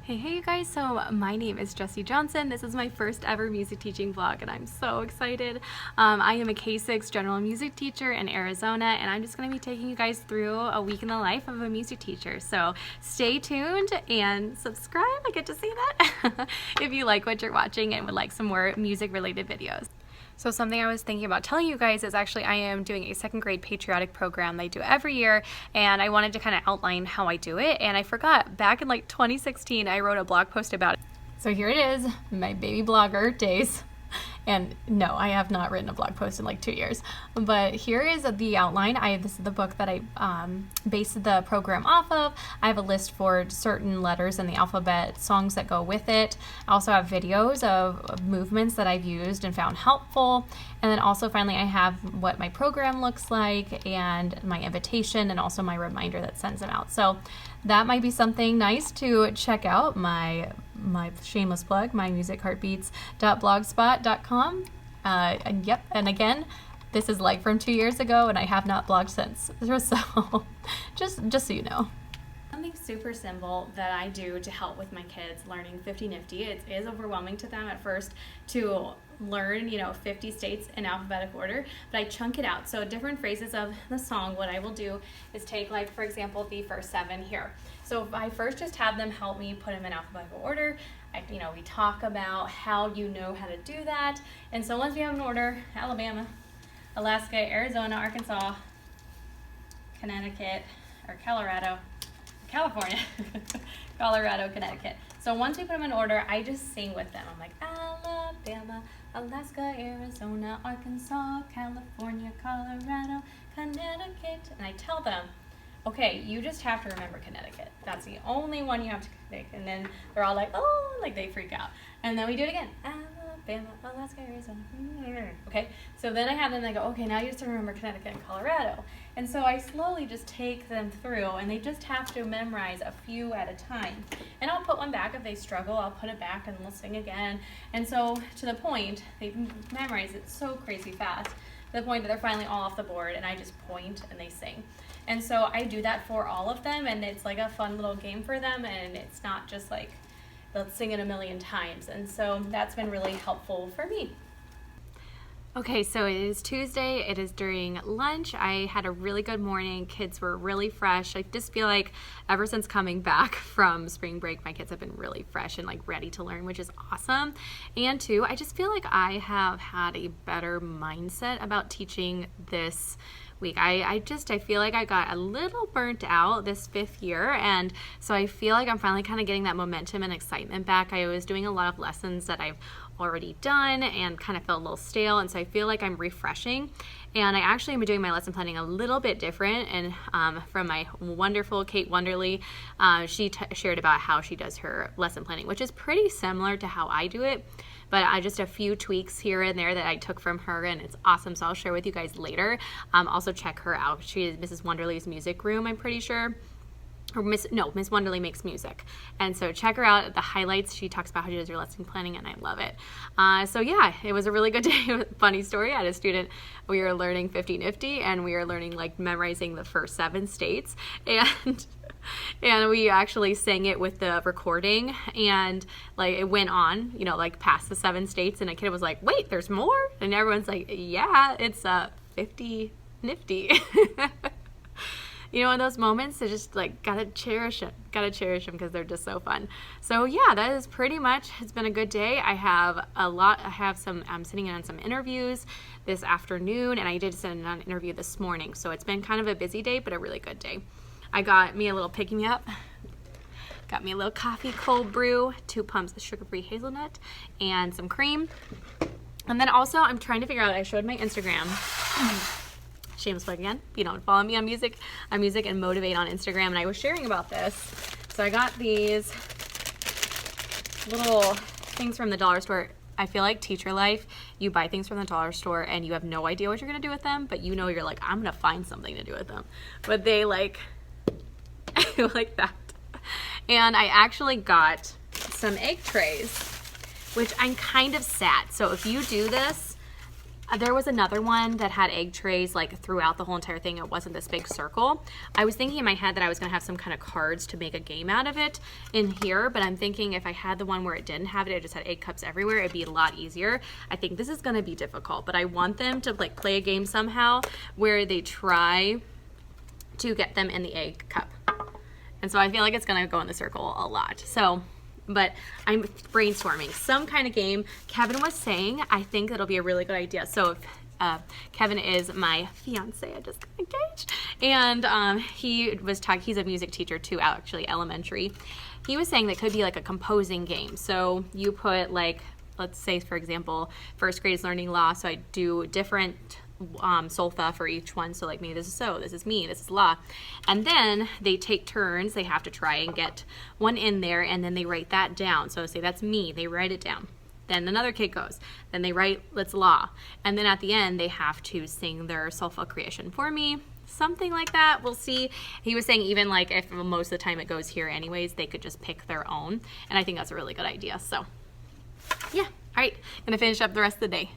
Hey you guys, so my name is Jessie Johnson. This is my first ever music teaching vlog and I'm so excited. I am a K-6 general music teacher in Arizona and I'm just going to be taking you guys through a week in the life of a music teacher. So stay tuned and subscribe, I get to say that, if you like what you're watching and would like some more music related videos. So something I was thinking about telling you guys is actually I am doing a second grade patriotic program that I do every year, and I wanted to kind of outline how I do it, and I forgot back in like 2016 I wrote a blog post about it. So here it is, my baby blogger days. And no, I have not written a blog post in like 2 years, but here is the outline. This is the book that I based the program off of. I have a list for certain letters in the alphabet, songs that go with it. I also have videos of movements that I've used and found helpful. And then also finally I have what my program looks like and my invitation and also my reminder that sends them out. So that might be something nice to check out, my shameless plug, mymusicheartbeats.blogspot.com. And yep, and again, this is like from 2 years ago and I have not blogged since. So just so you know. Something super simple that I do to help with my kids learning 50 Nifty. It is overwhelming to them at first to learn, 50 states in alphabetical order, but I chunk it out. So different phrases of the song, what I will do is take, like, for example, the first 7 here. So if I first just have them help me put them in alphabetical order, we talk about how you know how to do that. And so once we have an order, Alabama, Alaska, Arizona, Arkansas, Connecticut, or Colorado, California, Colorado, Connecticut. So once we put them in order, I just sing with them. I'm like, Alabama, Alaska, Arizona, Arkansas, California, Colorado, Connecticut. And I tell them, okay, you just have to remember Connecticut. That's the only one you have to pick. And then they're all like, oh, like they freak out. And then we do it again. Alabama, Alaska, Arizona. Okay, so then I have them, they go, okay, now you just have to remember Connecticut and Colorado. And so I slowly just take them through, and they just have to memorize a few at a time. And I'll put one back if they struggle, I'll put it back and we'll sing again. And so to the point, they memorize it so crazy fast, to the point that they're finally all off the board, and I just point and they sing. And so I do that for all of them, and it's like a fun little game for them, and it's not just like, let's sing it a million times. And so that's been really helpful for me. Okay, so it is Tuesday. It is during lunch. I had a really good morning. Kids were really fresh. I just feel like ever since coming back from spring break, my kids have been really fresh and like ready to learn, which is awesome. And two, I just feel like I have had a better mindset about teaching this week. I feel like I got a little burnt out this 5th year, and so I feel like I'm finally kind of getting that momentum and excitement back. I was doing a lot of lessons that I've already done and kind of felt a little stale, and so I feel like I'm refreshing. And I actually am doing my lesson planning a little bit different, and from my wonderful Kate Wonderly, she shared about how she does her lesson planning, which is pretty similar to how I do it, but I just a few tweaks here and there that I took from her, and it's awesome, so I'll share with you guys later. Also check her out. She is Mrs. Wonderly's Music Room, I'm pretty sure. Or Miss Wonderly Makes Music. And so check her out. The highlights, she talks about how she does her lesson planning, and I love it. So yeah, it was a really good day. Funny story, I had a student, we were learning 50 Nifty, and we were learning, like, memorizing the first 7 states, and we actually sang it with the recording, and like it went on, like past the 7 states, and a kid was like, wait, there's more? And everyone's like, yeah, it's 50 Nifty. In those moments, they just like gotta cherish them because they're just so fun. So yeah, that is pretty much, it's been a good day. I'm sitting in on some interviews this afternoon, and I did send an interview this morning. So it's been kind of a busy day, but a really good day. I got me a little pick-me-up. Got me a little coffee cold brew, 2 pumps of sugar-free hazelnut, and some cream. And then also, I'm trying to figure out, I showed my Instagram. Shameless plug again. If you don't follow me on Music and Motivate on Instagram, and I was sharing about this. So I got these little things from the dollar store. I feel like teacher life, you buy things from the dollar store and you have no idea what you're gonna do with them, but you're like, I'm gonna find something to do with them. But they like that. And I actually got some egg trays, which I'm kind of sad. So if you do this, There was another one that had egg trays like throughout the whole entire thing. It wasn't this big circle. I was thinking in my head that I was gonna have some kind of cards to make a game out of it in here, but I'm thinking if I had the one where it didn't have it, it just had egg cups everywhere, it'd be a lot easier. I think this is gonna be difficult, but I want them to like play a game somehow where they try to get them in the egg cup. And so I feel like it's gonna go in the circle a lot. So, but I'm brainstorming some kind of game. Kevin was saying, I think it'll be a really good idea. So if Kevin is my fiance, I just got engaged. And he was talking, he's a music teacher too, actually elementary. He was saying that could be like a composing game. So you put like, let's say for example, first grade is learning law. So I do different solfa for each one. So like me, this is so, this is me, this is la. And then they take turns. They have to try and get one in there, and then they write that down. So say that's me, they write it down. Then another kid goes, then they write, let's la. And then at the end, they have to sing their solfa creation for me. Something like that. We'll see. He was saying even like if most of the time it goes here anyways, they could just pick their own. And I think that's a really good idea. So yeah. All right. Gonna finish up the rest of the day.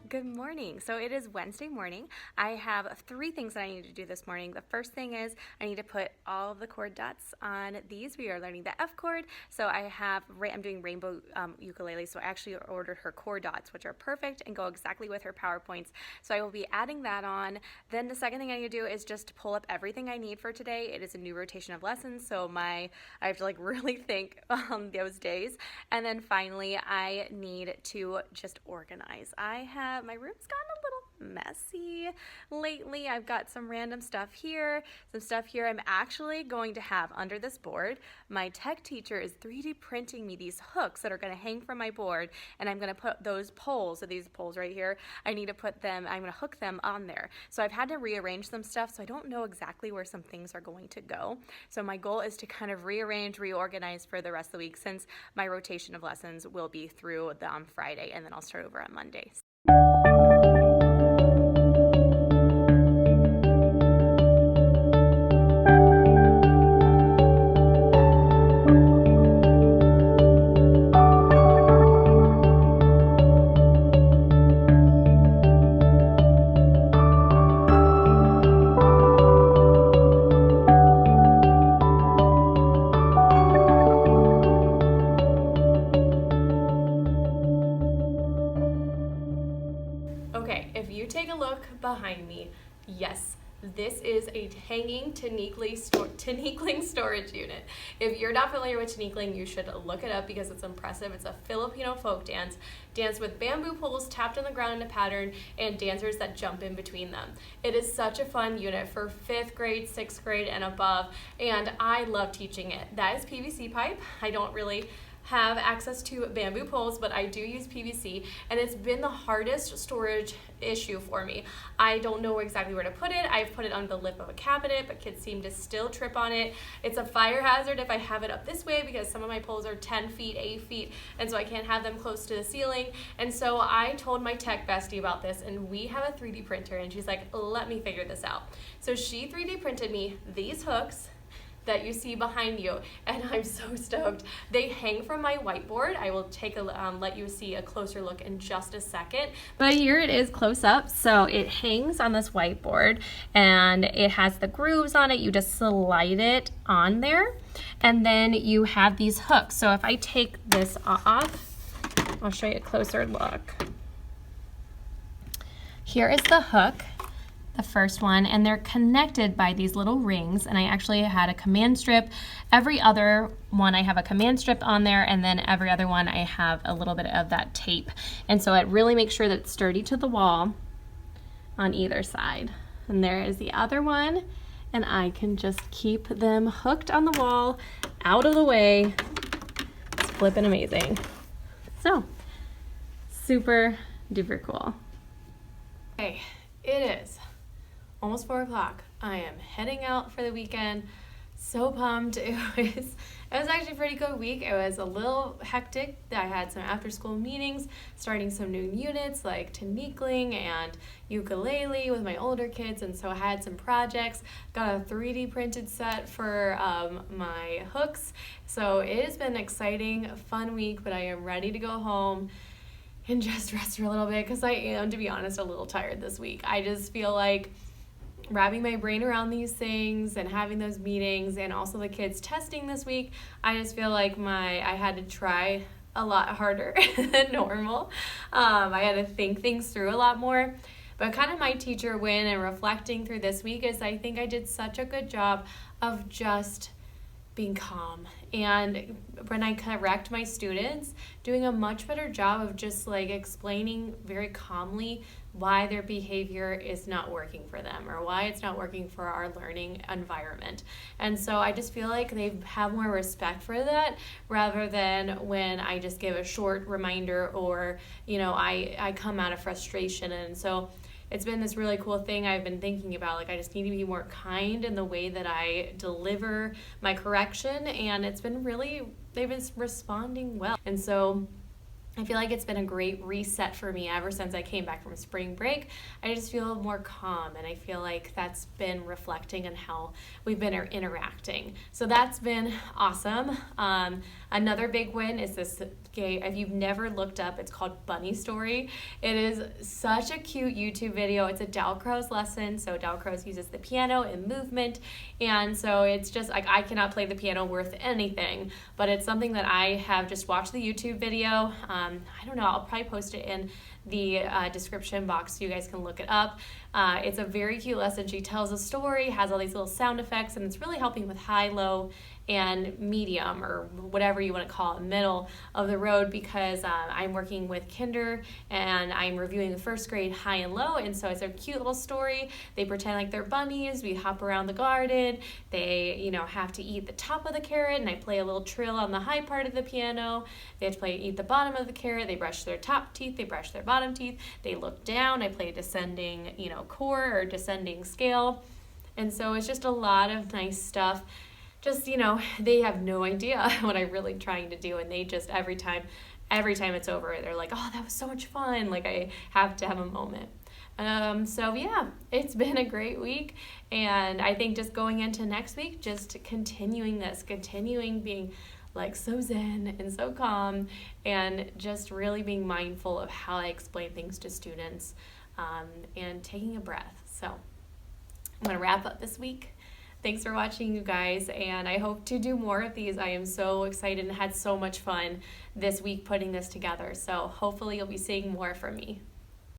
Good morning. So it is Wednesday morning. I have 3 things that I need to do this morning. The first thing is I need to put all of the chord dots on these. We are learning the F chord. So I'm doing rainbow ukulele. So I actually ordered her chord dots, which are perfect and go exactly with her PowerPoints. So I will be adding that on. Then the second thing I need to do is just to pull up everything I need for today. It is a new rotation of lessons. So I have to like really think on those days. And then finally, I need to just organize. My room's gotten a little messy lately. I've got some random stuff here, some stuff here. I'm actually going to have under this board, my tech teacher is 3D printing me these hooks that are going to hang from my board, and I'm going to put those poles, so these poles right here, I'm going to hook them on there. So I've had to rearrange some stuff, so I don't know exactly where some things are going to go. So my goal is to kind of reorganize for the rest of the week, since my rotation of lessons will be through the Friday, and then I'll start over on Monday. Okay, if you take a look behind me, yes, this is a hanging Tinikling storage unit. If you're not familiar with Tinikling, you should look it up because it's impressive. It's a Filipino folk dance with bamboo poles tapped on the ground in a pattern and dancers that jump in between them. It is such a fun unit for 5th grade, 6th grade, and above, and I love teaching it. That is PVC pipe. I don't really have access to bamboo poles, but I do use PVC, and it's been the hardest storage issue for me. I don't know exactly where to put it. I've put it on the lip of a cabinet, but kids seem to still trip on it. It's a fire hazard if I have it up this way because some of my poles are 10 feet, 8 feet, and so I can't have them close to the ceiling. And so I told my tech bestie about this, and we have a 3D printer, and she's like, let me figure this out. So she 3D printed me these hooks that you see behind you, and I'm so stoked. They hang from my whiteboard. I will take let you see a closer look in just a second. But here it is close up. So it hangs on this whiteboard, and it has the grooves on it. You just slide it on there, and then you have these hooks. So if I take this off, I'll show you a closer look. Here is the hook, the first one, and they're connected by these little rings, and I actually had a command strip. Every other one I have a command strip on there, and then every other one I have a little bit of that tape. And so it really makes sure that it's sturdy to the wall on either side. And there is the other one, and I can just keep them hooked on the wall, out of the way. It's flippin' amazing. So, super duper cool. Okay, it is almost 4 o'clock. I am heading out for the weekend. So pumped. It It was actually a pretty good week. It was a little hectic. I had some after school meetings, starting some new units like Tinikling and ukulele with my older kids, and so I had some projects. Got a 3D printed set for my hooks. So it has been an exciting, fun week, but I am ready to go home and just rest for a little bit because I am, to be honest, a little tired this week. I just feel like wrapping my brain around these things and having those meetings and also the kids testing this week, I just feel like I had to try a lot harder than normal. I had to think things through a lot more. But kind of my teacher win and reflecting through this week is I think I did such a good job of just being calm, and when I correct my students, doing a much better job of just like explaining very calmly why their behavior is not working for them or why it's not working for our learning environment. And so I just feel like they have more respect for that rather than when I just give a short reminder or, I come out of frustration. And so it's been this really cool thing I've been thinking about. Like, I just need to be more kind in the way that I deliver my correction, and they've been responding well. And so I feel like it's been a great reset for me ever since I came back from spring break. I just feel more calm, and I feel like that's been reflecting on how we've been interacting. So that's been awesome. Another big win is this game. If you've never looked up, it's called Bunny Story. It is such a cute YouTube video. It's a Dalcroze lesson. So Dalcroze uses the piano and movement. And so it's just like, I cannot play the piano worth anything, but it's something that I have just watched the YouTube video. I don't know, I'll probably post it in the description box so you guys can look it up. It's a very cute lesson. She tells a story, has all these little sound effects, and it's really helping with high, low, and medium, or whatever you want to call it, middle of the road, because I'm working with kinder and I'm reviewing the first grade high and low, and so it's a cute little story. They pretend like they're bunnies, we hop around the garden, they have to eat the top of the carrot, and I play a little trill on the high part of the piano. They have to eat the bottom of the carrot, they brush their top teeth, they brush their bottom teeth, they look down, I play descending chord or descending scale. And so it's just a lot of nice stuff. Just, they have no idea what I'm really trying to do, and they just every time it's over, they're like, oh, that was so much fun. Like, I have to have a moment. So yeah, it's been a great week, and I think just going into next week, just continuing being like so zen and so calm, and just really being mindful of how I explain things to students, and taking a breath. So I'm going to wrap up this week. Thanks for watching, you guys, and I hope to do more of these. I am so excited and had so much fun this week putting this together, so hopefully you'll be seeing more from me.